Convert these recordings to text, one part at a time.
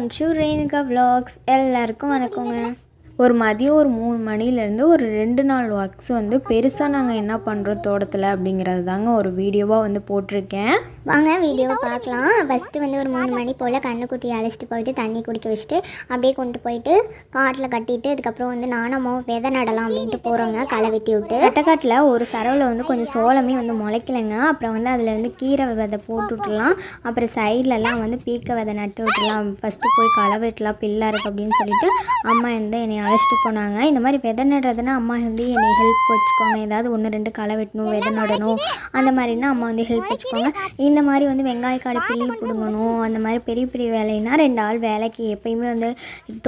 Welcome to Renuka vlogs. எல்லாருக்கும் வணக்கங்க. ஒரு மதியம் ஒரு 3 மணிலேருந்து ஒரு 2 நாள் ஒர்க்ஸ் வந்து பெருசாக நாங்கள் என்ன பண்ணுறோம் தோட்டத்தில் அப்படிங்கிறது தாங்க ஒரு வீடியோவாக வந்து போட்டிருக்கேன். வாங்க வீடியோவை பார்க்கலாம். ஃபஸ்ட்டு வந்து ஒரு 3 மணி போல் கண்ணுக்குட்டி அழைச்சிட்டு போயிட்டு தண்ணி குடிக்க வச்சுட்டு அப்படியே கொண்டு போயிட்டு காட்டில் கட்டிட்டு அதுக்கப்புறம் வந்து நானம்மாவும் விதை நடலாம் அப்படின்ட்டு போகிறோங்க. களை வெட்டி விட்டு கட்டக்காட்டில் ஒரு சரவில் வந்து கொஞ்சம் சோளமே வந்து முளைக்கலைங்க. அப்புறம் வந்து அதில் வந்து கீரை விதை போட்டு விட்டுலாம். அப்புறம் சைட்லலாம் வந்து பீக்க விதை நட்டு விட்டுலாம். ஃபஸ்ட்டு போய் களை வெட்டலாம் பில்லாக இருக்குது அப்படின்னு சொல்லிட்டு அம்மா வந்து என்னை அழைச்சிட்டு போனாங்க. இந்த மாதிரி விதை நடுறதுன்னா அம்மா வந்து என்னை ஹெல்ப் வச்சுக்கோங்க. ஏதாவது 1-2 களை வெட்டணும், விதை நடணும், அந்த மாதிரினா அம்மா வந்து ஹெல்ப் வச்சுக்கோங்க. இந்த மாதிரி வந்து வெங்காயக்காடு பில்லு பிடுங்கணும், அந்த மாதிரி பெரிய பெரிய வேலைன்னா 2 ஆள் வேலைக்கு எப்பயுமே வந்து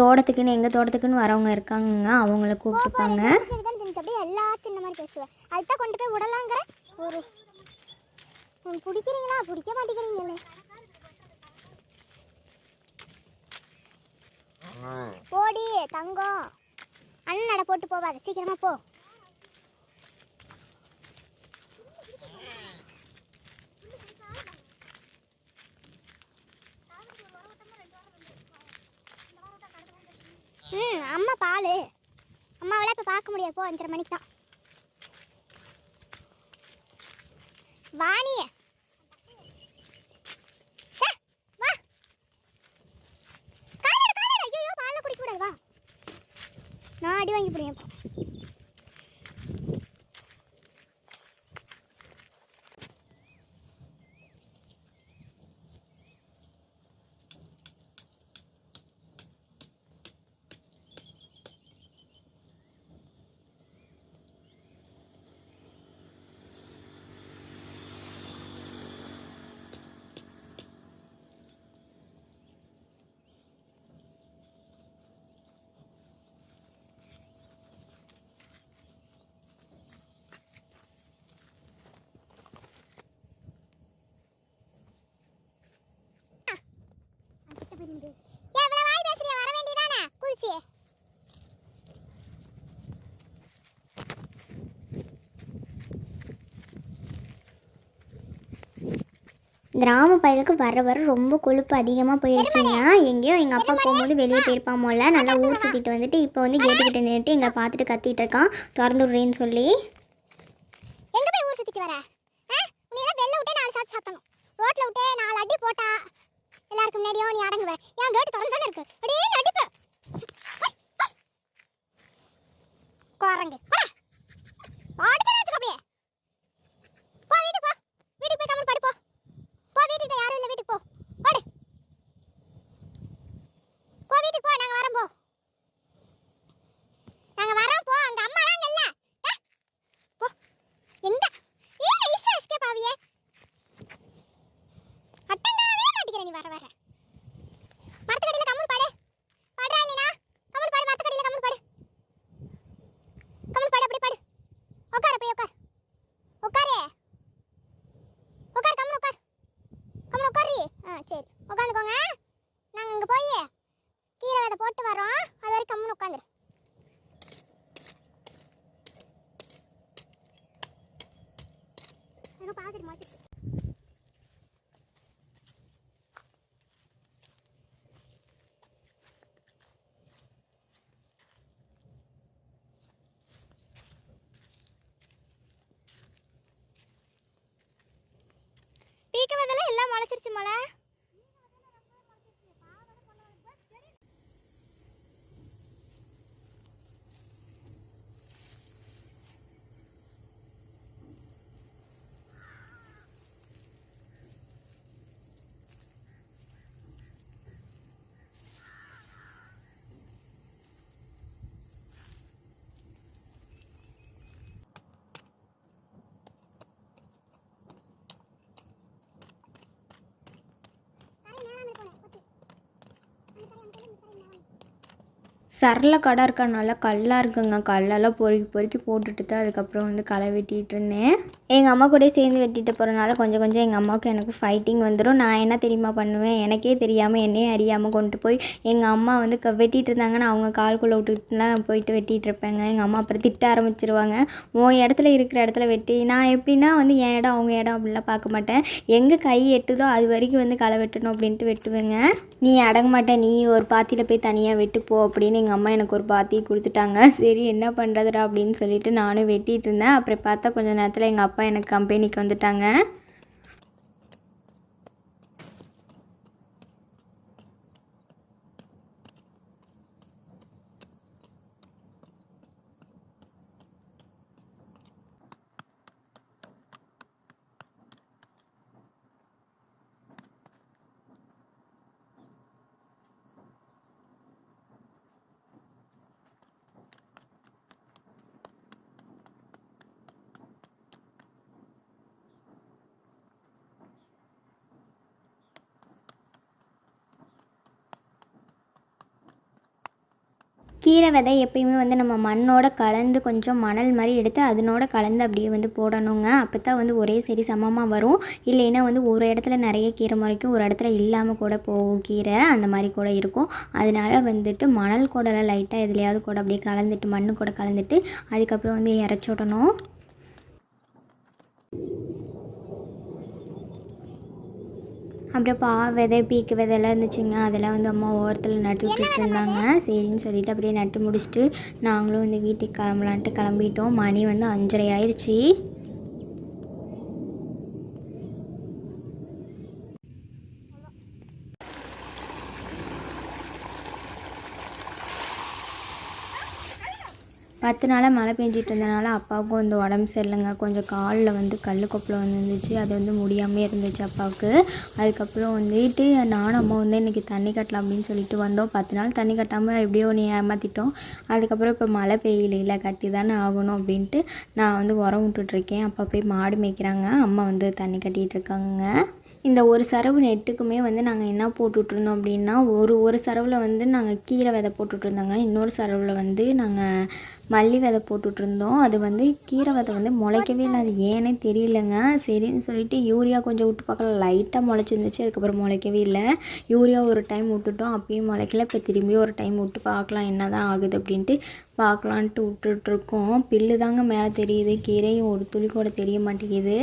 தோட்டத்துக்குன்னு எங்கள் தோட்டத்துக்குன்னு வரவங்க இருக்காங்க, அவங்கள கூப்பிட்டுப்பாங்க. எல்லாத்தையும் இந்த மாதிரி பேசுவேன். அதுதான் கொண்டு போய் விடலாங்கிற ஒரு பிடிக்கிறீங்களா பிடிக்க மாட்டேங்கிறீங்களே. போடி தங்கம், அண்ணன் நட போட்டு போவாத, சீக்கிரமா போ. அம்மா பால் அம்மாவெல்லாம் இப்போ பார்க்க முடியாது, போ 5:30 மணிக்கு தான். வாணிய வா, ஐயோ பாலை குடிக்க கூடாது, வா, நான் அடி வாங்கி போடுவேன். கிராம பயலுக்கு வர வர ரொம்ப கொழுப்பு அதிகமாக போயிடுச்சுங்க. எங்கேயோ எங்கள் அப்பா போகும்போது வெளியே போயிருப்பான் போல, நல்லா ஊர் சுற்றிட்டு வந்துட்டு இப்போ வந்து கேட்டுக்கிட்ட நின்றுட்டு எங்களை பார்த்துட்டு கத்திட்டு இருக்கான், திறந்து விட்றேன்னு சொல்லி. எங்கே போய் ஊர் சுற்றிட்டு வர? நீ தான் வெளில விட்டே 4 சாத்து சாத்தணும், ரோட்டில் விட்டே 4 அடி போட்டா எல்லாருக்கும் முன்னாடியோ நீ அடங்குவ. என் கேட்டு திறந்து தானே இருக்கு, அப்படியே நடிப்பு குரங்கு அடிச்சு அப்படியே போ, வீட்டுக்கு போ, வீட்டுக்கு போய் கமல் படுப்போ, போ, வீட்டுக்கு யாரும் இல்லை, வீட்டுக்கு போ, ஓடு, போ வீட்டுக்கு போ, நாங்கள் வரோம், போ, நாங்கள் வரோம், போ, அங்கே அம்மாலாம் அங்கே இல்லை, போ, எங்க ஏன் ஈஸியா எஸ்கேப் ஆவியே, அட்டங்காவே மாட்டிக்கிற நீ வர வர. மரத்துக்கடியில் கம்மல் பாடு, பாடுறா இல்லைனா கம்மல் பாடு, மரத்துக்கடியில் கம்மல் பாடு, கம்மல் பாடு, அப்படி பாடு, உட்கார், அப்படி உட்கார், உட்காரு, உட்கார், கம்மல் உட்கார், கம்மல் உட்காரி. சரி உட்காந்துக்கோங்க, நாங்கள் இங்கே போய் கீரை விதை போட்டு வரோம், அது வரைக்கும் கம்மல் உட்காந்துரு. பாசிட்டு மாற்றிச்சு. பீக்க விதெல்லாம் எல்லாம் முளைச்சிருச்சு மலை. சரள கடை இருக்கனால கல்லாக இருக்குங்க. கல்லெல்லாம் பொறுக்கி பொறுக்கி போட்டுட்டு தான் அதுக்கப்புறம் வந்து களை வெட்டிகிட்டு இருந்தேன். எங்கள் அம்மா கூடயே சேர்ந்து வெட்டிட்டு போகிறனால கொஞ்சம் கொஞ்சம் எங்கள் அம்மாவுக்கு எனக்கு ஃபைட்டிங் வந்துடும். நான் என்ன தெரியுமா பண்ணுவேன், எனக்கே தெரியாமல் என்னையே அறியாமல் கொண்டு போய் எங்கள் அம்மா வந்து வெட்டிகிட்டு இருந்தாங்கன்னா அவங்க கால்குள்ளே விட்டுட்டுலாம் போயிட்டு வெட்டிகிட்டு இருப்பேங்க. எங்கள் அம்மா அப்புறம் திட்ட ஆரம்பிச்சிருவாங்க. உன் இடத்துல இருக்கிற இடத்துல வெட்டி. நான் எப்படின்னா வந்து என் இடம் அவங்க இடம் அப்படிலாம் பார்க்க மாட்டேன். எங்கே கை எட்டுதோ அது வரைக்கும் வந்து களை வெட்டணும் அப்படின்ட்டு வெட்டுவேங்க. நீ அடங்க மாட்டேன், நீ ஒரு பாத்தியில் போய் தனியாக வெட்டுப்போ அப்படின்னு எங்கள் அம்மா எனக்கு ஒரு பாத்தி கொடுத்துட்டாங்க. சரி என்ன பண்ணுறதுடா அப்படின்னு சொல்லிட்டு நானும் வெட்டிகிட்டு இருந்தேன். அப்புறம் பார்த்தா கொஞ்சம் நேரத்தில் எங்கள் அப்பா எனக்கு கம்பெனிக்கு வந்துட்டாங்க. கீரை விதை எப்பயுமே வந்து நம்ம மண்ணோட கலந்து கொஞ்சம் மணல் மாதிரி எடுத்து அதனோட கலந்து அப்படியே வந்து போடணுங்க. அப்போ தான் வந்து ஒரே சரி சமமாக வரும். இல்லைன்னா வந்து ஒரு இடத்துல நிறைய கீரை முறைக்கும், ஒரு இடத்துல இல்லாமல் கூட போகும் கீரை, அந்த மாதிரி கூட இருக்கும். அதனால வந்துட்டு மணல் கூடலாம் லைட்டாக எதுலையாவது கூட அப்படியே கலந்துட்டு மண்ணு கூட கலந்துட்டு அதுக்கப்புறம் வந்து இறச்சி விடணும். அப்புறம் விதை பீக்கு விதையெல்லாம் இருந்துச்சுங்க. அதெல்லாம் வந்து அம்மா ஓரத்தில் நட்டு விட்டுட்டு இருந்தாங்க. சரின்னு சொல்லிட்டு அப்படியே நட்டு முடிச்சுட்டு நாங்களும் வந்து வீட்டுக்கு கிளம்பலான்ட்டு கிளம்பிட்டோம். மணி வந்து 5:30 ஆயிடுச்சு. 10 நாளாக மழை பெஞ்சிட்டு இருந்தனால அப்பாவுக்கும் வந்து உடம்பு சரியில்லைங்க. கொஞ்சம் காலில் வந்து கல் கொப்பளம் வந்துருந்துச்சு. அது வந்து முடியாமல் இருந்துச்சு அப்பாவுக்கு. அதுக்கப்புறம் வந்துட்டு நானும் அம்மா வந்து இன்றைக்கி தண்ணி கட்டலாம் அப்படின்னு சொல்லிட்டு வந்தோம். 10 நாள் தண்ணி கட்டாமல் எப்படியோ நீ ஏமாற்றிட்டோம். அதுக்கப்புறம் இப்போ மழை பெய்யல, கட்டி தானே ஆகணும் அப்படின்ட்டு நான் வந்து உரம் விட்டுட்ருக்கேன். அப்பா போய் மாடு மேய்க்கிறாங்க, அம்மா வந்து தண்ணி கட்டிகிட்டு இருக்காங்க. இந்த ஒரு சரவு நெட்டுக்குமே வந்து நாங்கள் என்ன போட்டுட்ருந்தோம் அப்படின்னா, ஒரு சரவில் வந்து நாங்கள் கீரை விதை போட்டுட்ருந்தோங்க. இன்னொரு சரவில் வந்து நாங்கள் மல்லி விதை போட்டுட்ருந்தோம். அது வந்து கீரை விதை வந்து முளைக்கவே இல்லை. அது ஏன்னே தெரியலங்க. சரின்னு சொல்லிட்டு யூரியா கொஞ்சம் விட்டு பார்க்கலாம், லைட்டாக முளைச்சிருந்துச்சு. அதுக்கப்புறம் முளைக்கவே இல்லை. யூரியா ஒரு டைம் விட்டுட்டோம், அப்பயும் முளைக்கல. இப்போ திரும்பி ஒரு டைம் விட்டு பார்க்கலாம் என்ன தான் ஆகுது அப்படின்ட்டு பார்க்கலான்ட்டு விட்டுட்ருக்கோம். பில்லு தாங்க மேலே தெரியுது, கீரையும் ஒரு துளி கூட தெரிய மாட்டேங்குது.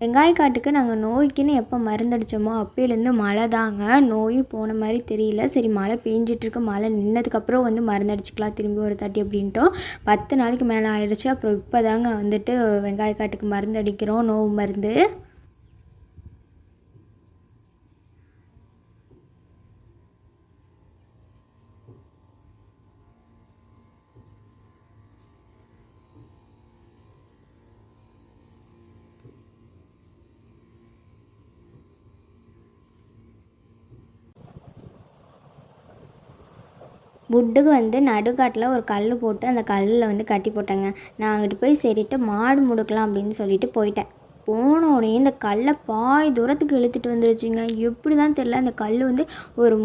வெங்காயக்காட்டுக்கு நாங்கள் நோய்க்குன்னு எப்போ மருந்தடித்தோமோ அப்போலேருந்து மழை தாங்க. நோயும் போன மாதிரி தெரியல. சரி மழை பெஞ்சிட்ருக்கு, மழை நின்னதுக்கப்புறம் வந்து மருந்தடிச்சிக்கலாம் திரும்பி ஒரு தாட்டி அப்படின்ட்டோம். 10 நாளைக்கு மேலே ஆயிடுச்சு. அப்புறம் இப்போ தாங்க வந்துட்டு வெங்காயக்காட்டுக்கு மருந்து அடிக்கிறோம், நோவு மருந்து. புட்டுக்கு வந்து நடுக்காட்டில் ஒரு கல் போட்டு அந்த கல்லில் வந்து கட்டி போட்டேங்க. நான் அங்கிட்டு போய் சரிட்டு மாடு முடுக்கலாம் அப்படின்னு சொல்லிட்டு போயிட்டேன். போனோடனே இந்த கல்லை பாதி தூரத்துக்கு இழுத்துட்டு வந்துருச்சுங்க. எப்படி தான் தெரில, அந்த கல் வந்து ஒரு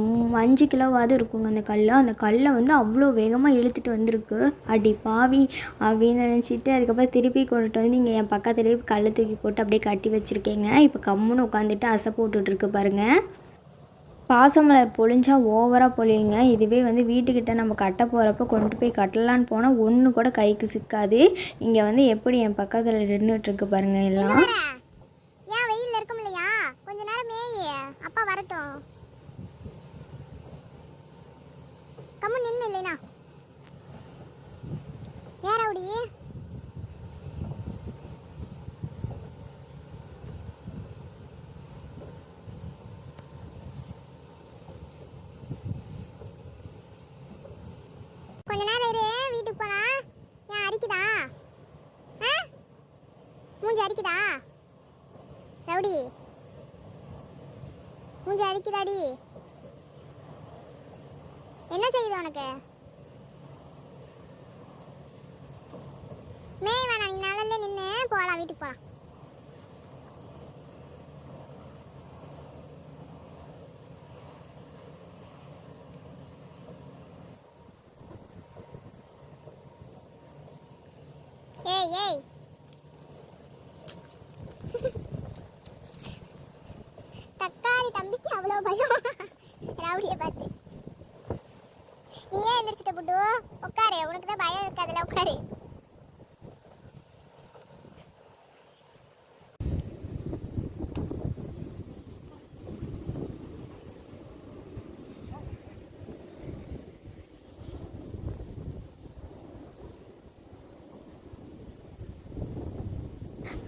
5 கிலோவாவது இருக்குங்க. அந்த கல்லை வந்து அவ்வளோ வேகமாக இழுத்துட்டு வந்திருக்கு. அடி பாவி அப்படின்னு நினச்சிட்டு அதுக்கப்புறம் திருப்பி கொண்டுட்டு வந்து இங்கே என் பக்கத்துலேயே கல்லை தூக்கி போட்டு அப்படியே கட்டி வச்சுருக்கேங்க. இப்போ கம்முன்னு உட்காந்துட்டு அசை போட்டுட்ருக்கு பாருங்கள். பாசமலர் பொழிஞ்சா ஓவராக பொழியுங்க. இதுவே வந்து வீட்டுக்கிட்ட நம்ம கட்ட போகிறப்ப கொண்டு போய் கட்டலான்னு போனால் ஒன்று கூட கைக்கு சிக்காது. இங்கே வந்து எப்படி என் பக்கத்தில் நின்றுட்டுருக்கு பாருங்கள் எல்லாம். ஏன் வெயில் இருக்கும் இல்லையா, கொஞ்ச நேரம் மேயே அப்பா வரட்டும். கம்மு நின்று இல்லைனா ஏறாவுடி. அரிக்குதா? மூஞ்சி அரிக்குதா? ரவுடி மூஞ்சி அரிக்குதாடி? என்ன செய்யுது உனக்கு? மேய் வேணாம், நீ நிழல்ல நின்று போகலாம், வீட்டுக்கு போகலாம். ஏய் ஏய் தக்காளி தம்பிக்கு அவ்வளோ பயம் ரவுடியை பார்த்து. நீ ஏன் எந்திரிச்சிட்ட புட்டு? உட்காரு, உனக்கு தான் பயம் இருக்காதுல்ல, உட்காரு.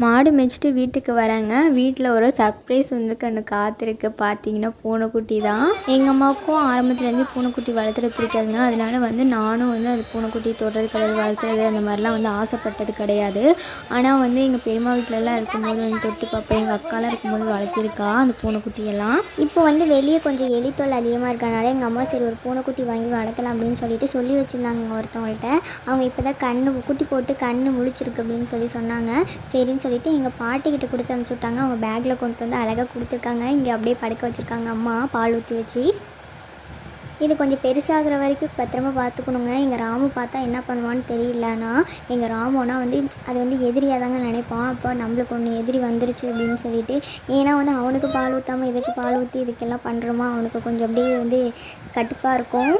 மாடு மேய்ச்சிட்டு வீட்டுக்கு வராங்க. வீட்டில் ஒரு சர்ப்ரைஸ் வந்து கண்ணு காத்திருக்கு. பார்த்தீங்கன்னா பூனைக்குட்டி தான். எங்கள் அம்மாவுக்கும் ஆரம்பத்துலேருந்து பூனைக்குட்டி வளர்த்துறது பிடிக்காதுங்க. அதனால வந்து நானும் வந்து அது பூனைக்குட்டி தொடுறது கிடையாது, வளர்த்துறது அந்த மாதிரிலாம் வந்து ஆசைப்பட்டது கிடையாது. ஆனால் வந்து எங்கள் பெரியம்மா வீட்டிலலாம் இருக்கும்போது வந்து தொட்டு பார்ப்பேன். எங்கள் அக்காலாம் இருக்கும்போது வளர்த்திருக்கா அந்த பூனைக்குட்டியெல்லாம். இப்போ வந்து வெளியே கொஞ்சம் எலித்தொல் அதிகமாக இருக்கனால எங்கள் அம்மா சரி ஒரு பூனைக்குட்டி வாங்கி வளர்த்தலாம் அப்படின்னு சொல்லிட்டு சொல்லி வச்சுருந்தாங்க ஒருத்தவங்கள்ட்ட. அவங்க இப்போ தான் குட்டி போட்டு கண்ணு முழிச்சிருக்கு அப்படின்னு சொன்னாங்க. சரின்னு சொல்லிட்டு எங்கள் பாட்டிக்கிட்ட கொடுத்து அனுப்பிச்சி விட்டாங்க. அவங்க பேக்கில் கொண்டு வந்து அழகாக கொடுத்துருக்காங்க. இங்கே அப்படியே படுக்க வச்சுருக்காங்க அம்மா பால் ஊற்றி வச்சு. இது கொஞ்சம் பெருசாகிற வரைக்கும் பத்திரமா பார்த்துக்கணுங்க. எங்கள் ராமு பார்த்தா என்ன பண்ணுவான்னு தெரியலனா, எங்கள் ராமுனா வந்து அது வந்து எதிரியாக தாங்க நினைப்பான். அப்போ நம்மளுக்கு ஒன்று எதிரி வந்துருச்சு அப்படின்னு சொல்லிட்டு, ஏன்னா வந்து அவனுக்கு பால் ஊற்றாமல் இதுக்கு பால் ஊற்றி இதுக்கெல்லாம் பண்ணுறோமா, அவனுக்கு கொஞ்சம் அப்படியே வந்து கட்டுப்பாக இருக்கும்.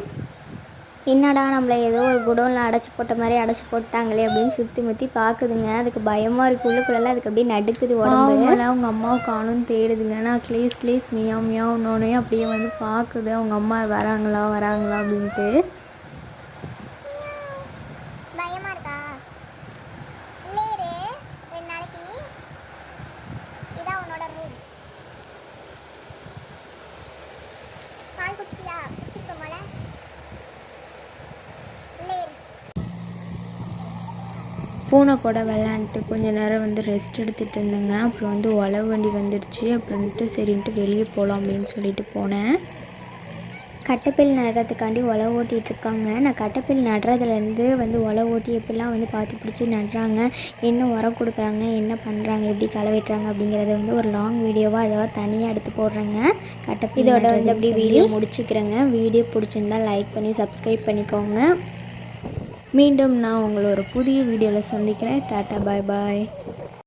என்னடா நம்மளை ஏதோ ஒரு குடோனில் அடைச்சி போட்ட மாதிரி அடைச்சி போட்டாங்களே அப்படின்னு சுற்றி முற்றி பார்க்குதுங்க. அதுக்கு பயமாக இருக்குது. உள்ளுக்குள்ளெல்லாம் அதுக்கு அப்படியே நடுக்குது உடம்பு. அவங்க அம்மாவை காணும்னு தேடுதுங்க. நான் க்ளீஸ் மியாவ் மியாவ்னோடனே அப்படியே வந்து பார்க்குது அவங்க அம்மா வராங்களா அப்படின்ட்டு. பயமாக இருக்கா? இல்லையே 2 நாளைக்கு இதான் உன்னோட ரூம். பால் குடிச்சிட்டியா? குடிச்சிருக்க போல. பூனை கூட விளையாண்டுட்டு கொஞ்சம் நேரம் வந்து ரெஸ்ட் எடுத்துகிட்டு இருந்தேங்க. அப்புறம் வந்து உழவு வண்டி வந்துடுச்சு. அப்புறம்ட்டு சரின்ட்டு வெளியே போகலாம் அப்படின்னு சொல்லிட்டு போனேன். கட்டைப்பில் நடுறதுக்காண்டி உழவு ஓட்டிகிட்ருக்காங்க. நான் கட்டைப்பில் நடுறதுலேருந்து வந்து உழவு ஓட்டி எப்படிலாம் வந்து பார்த்து பிடிச்சி நடுறாங்க, என்ன உரம் கொடுக்குறாங்க, என்ன பண்ணுறாங்க, எப்படி களை வெட்டுறாங்க அப்படிங்கிறத வந்து ஒரு லாங் வீடியோவாக ஏதாவது தனியாக எடுத்து போடுறேங்க. கட்டைப்பில் இதோட வந்து அப்படி வீடியோ முடிச்சுக்கிறேங்க. வீடியோ பிடிச்சிருந்தால் லைக் பண்ணி சப்ஸ்கிரைப் பண்ணிக்கோங்க. மீண்டும் நான் உங்களை ஒரு புதிய வீடியோவில் சந்திக்கிறேன். டாட்டா பாய் பாய்.